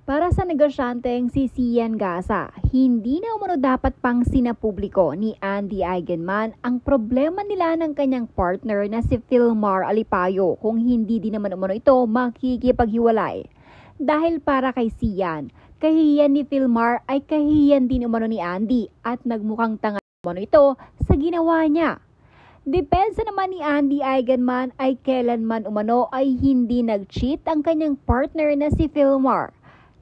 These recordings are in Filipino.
Para sa negosyanteng si Sian Gasa, hindi na umano dapat pang sinapubliko ni Andy Eigenman ang problema nila ng kanyang partner na si Philmar Alipayo kung hindi din naman umano ito makikipaghiwalay. Dahil para kay Sian, kahihiyan ni Philmar ay kahihiyan din umano ni Andy at nagmukhang tanga umano ito sa ginawa niya. Depensa naman ni Andy Eigenman ay kailanman umano ay hindi nag-cheat ang kanyang partner na si Philmar.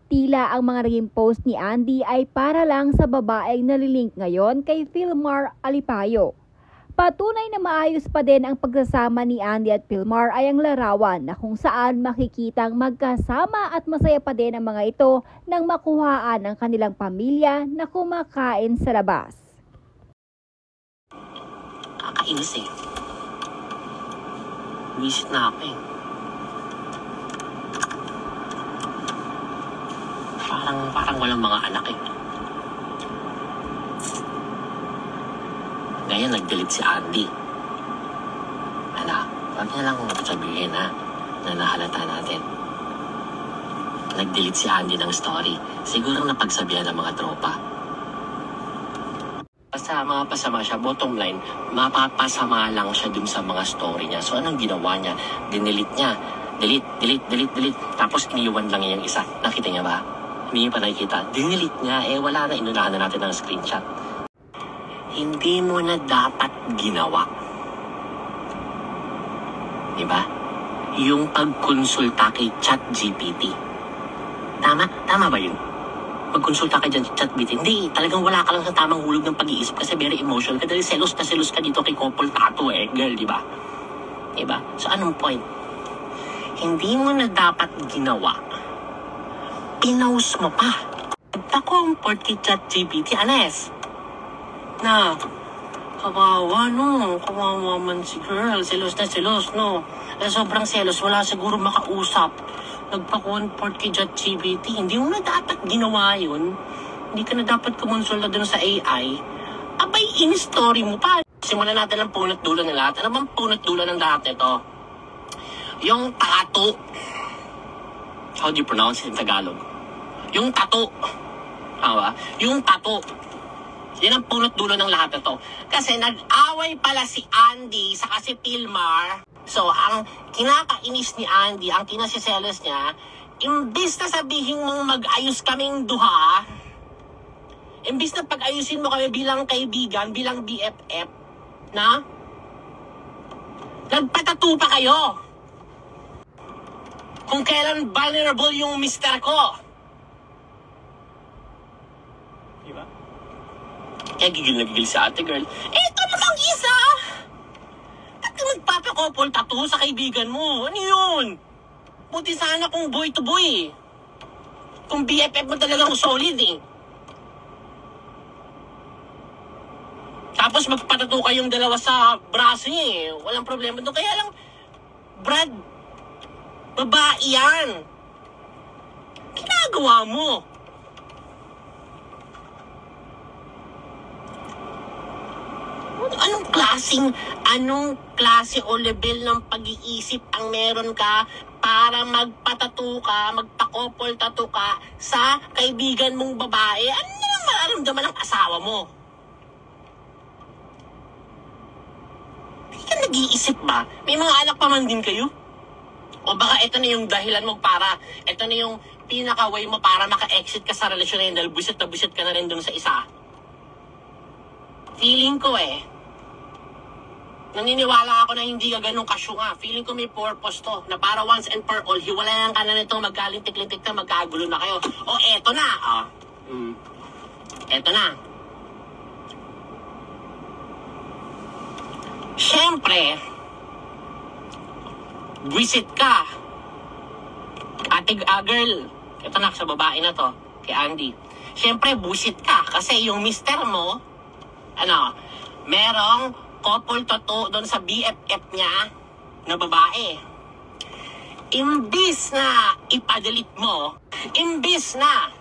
Tila ang mga naging post ni Andy ay para lang sa babaeng nalilink ngayon kay Philmar Alipayo. Patunay na maayos pa din ang pagsasama ni Andy at Philmar ay ang larawan na kung saan makikitang magkasama at masaya pa din ang mga ito nang makuhaan ang kanilang pamilya na kumakain sa labas. Kakainis eh. Visit na ako eh. Parang walang mga anak eh. Ngayon nag-delete si Andy. Wag niya lang sabihin na nahalata natin. Nag-delete si Andy ng story. Siguro napagsabihan ng mga tropa. Basta mapasama siya, bottom line, mapapasama lang siya dun sa mga story niya. So anong ginawa niya? Dinelete niya. Delete. Tapos iniwan lang niya yung isa. Nakita niya ba? Hindi niyo pa nakikita. Dinelete niya. Wala na. Inunahan na natin ng screenshot. Hindi mo na dapat ginawa. Diba? Yung pagkonsulta kay ChatGPT. Tama ba yun? Pagkonsulta kay ChatGPT. Hindi. Talagang wala ka lang sa tamang hulog ng pag-iisip kasi very emotional. Kasi selos ka dito kay couple tattoo girl, diba? Diba? So anong point? Hindi mo na dapat ginawa. Pinost mo pa. Nagpa-comfort kay ChatGPT, Anes. Na, kawawa man si girl. Selos na selos, no? Sobrang selos, wala siguro makausap. Nagpa-comfort kay ChatGPT. Hindi mo na dapat ginawa yun. Hindi ka na dapat kumonsulta dun sa AI. Abay, in-story mo pa. Simulan natin ang punot dulo ng lahat. Ano bang punot dulo ng lahat nito? Yung tato. How do you pronounce it in Tagalog? Yung tato. Tama? Yung tato. Yan ang punot dulo ng lahat na to. Kasi nag-away pala si Andy sa si Philmar. So, ang kinakainis ni Andy, ang kinasiselos niya, imbis na sabihin mong mag-ayos kaming duha, imbis na pag-ayusin mo kami bilang kaibigan, bilang BFF, na nagpatato pa kayo. Kung kailan vulnerable yung mister ko. Diba? Kaya gigil na gigil sa ate girl. Ito namang isa! Ba't ka nagpapakopol tattoo sa kaibigan mo? Ano yun? Buti sana kung boy to boy. Kung BFF mo talagang solid eh. Tapos magpatato kayong dalawa sa braso niya eh. Walang problema doon. Kaya lang, Brad, babae yan. Ginagawa mo. Anong klase o level ng pag-iisip ang meron ka para magpatato ka, magpa-couple tattoo ka sa kaibigan mong babae? Ano naman mararamdaman ng asawa mo? Hindi ka nag-iisip ba? May mga anak pa man din kayo? O baka ito na yung dahilan mo ito na yung pinaka-way mo para maka-exit ka sa relasyon na yun dahil busit na busit ka na rin dun sa isa. Feeling ko naniniwala ako na hindi ka ganun kasyunga. Feeling ko may purpose to, na para once and for all, hiwalayan ka na nito, magkalintik-lintik na, magkagulo na kayo. O eto na, eto na. Siyempre, visit ka. Girl, ito na, sa babae na to, kay Andy. Siyempre, busit ka. Kasi yung mister mo, merong couple tattoo doon sa BFF niya na babae. Imbis na ipadelete mo, imbis na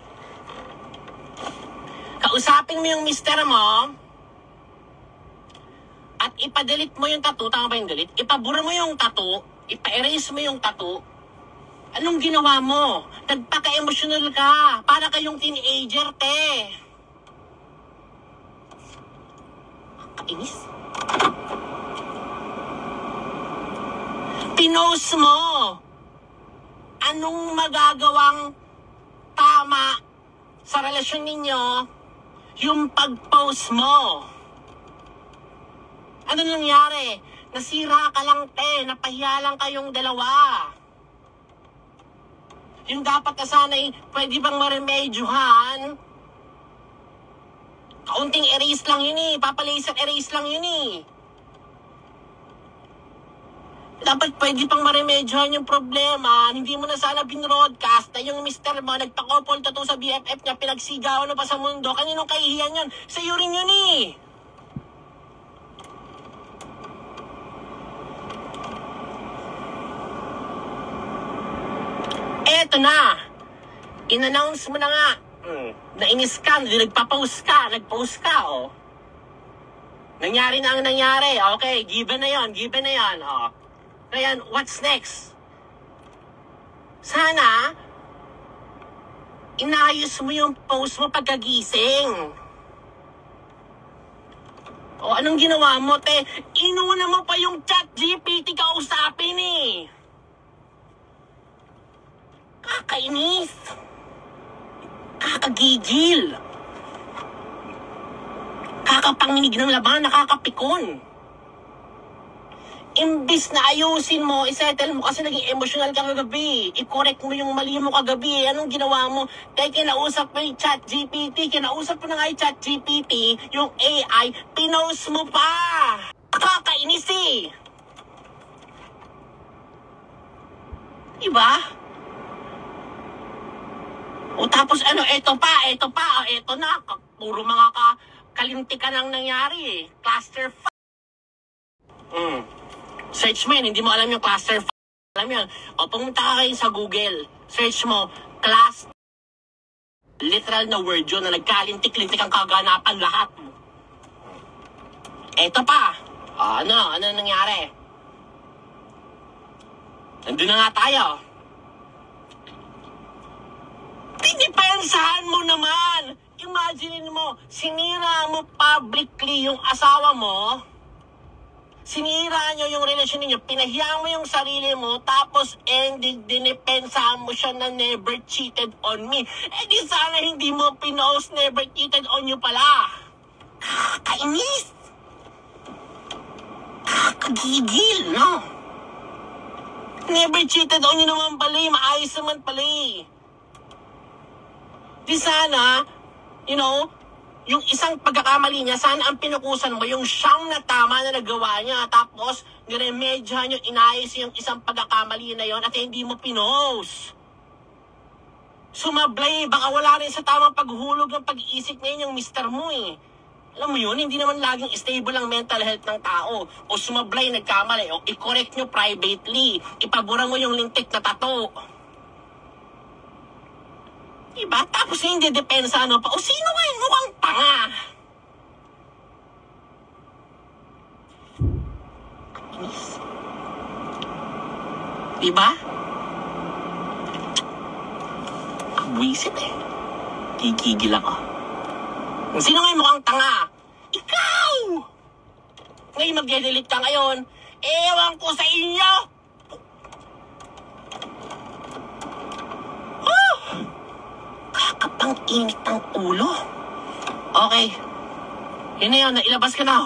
kausapin mo yung mister mo at ipadelete mo yung tattoo, tama ba yung delete? Ipabura mo yung tattoo, ipa-erase mo yung tattoo, anong ginawa mo? Nagpaka-emotional ka. Para kayong teenager, te. Kainis. Pinost mo. Anong magagawang tama sa relasyon ninyo yung pag-post mo? Ano nangyari? Nasira ka lang, te. Napahiya lang kayong dalawa. Yung dapat na sana'y pwede bang maremedyohan? Kaunting erase lang yun eh. Papalaser erase lang yun eh. Dapat pwede pang maremedyohan yung problema. Hindi mo na sana binroadcast na yung mister mo nagpa-couple to sa BFF niya, pinagsigawan na pa sa mundo. Kaninong kahihiyan yun? Sa'yo rin yun eh. Eto na. In-announce mo na nga. Nainis ka, nagpa-post ka, oh. Nangyari na ang nangyari. Okay, given na yon, oh. Ngayon, what's next? Sana, inayos mo yung post mo pagkagising. O, anong ginawa mo, te? Inuna mo pa yung ChatGPT kausapin eh. Kakainis. Kakagigil. Kakapanginig ng laban, nakakapikon. Imbis na ayusin mo, isettle mo kasi naging emotional ka kagabi. I-correct mo yung mali mo kagabi. Anong ginawa mo? Dahil kinausap mo yung ChatGPT, kinausap mo na nga yung ChatGPT, yung AI, pinost mo pa. Kakainis eh. Diba? O tapos ano, eto na. Puro mga kalintikan ang nangyari eh. Cluster Search mo yun, hindi mo alam yung cluster alam yun. O pumunta ka kayo sa Google. Search mo, class. Literal na word yun na nagkalintik-lintik ang kaganapan lahat. Eto pa. Ano nangyari? Nandun na nga tayo. Pinipensahan mo naman. Imagine mo, sinira mo publicly yung asawa mo. Sinira nyo yung relasyon ninyo. Pinahiya mo yung sarili mo. Tapos, dinipensahan mo siya na never cheated on me. Di sana hindi mo pinost never cheated on you pala. Kakainis. Kakagigil, no? Never cheated on you naman pala. Maayos naman pala. Di sana, yung isang pagkakamali niya, sana ang pinukusan mo, yung siyang na tama na nagawa niya, tapos niremedyahan yung inayos yung isang pagkakamali na yon at hindi mo pinost. Sumablay, baka wala rin sa tamang paghulog ng pag-iisip ngayon yung mister mo eh. Alam mo yun, hindi naman laging stable ang mental health ng tao. O sumablay, nagkamali, o i-correct nyo privately, ipabura mo yung lintik na tato. Diba? Tapos hindi depensa pa. O sino nga yung mukhang tanga? Inis. Diba? Abwisit eh. Kikigil ako. Sino nga yung mukhang tanga? Ikaw! Ngayon mag-delete ka ngayon. Ewan ko sa inyo! Kakapang init ng ulo. Okay. Yun na yun, nailabas ka na.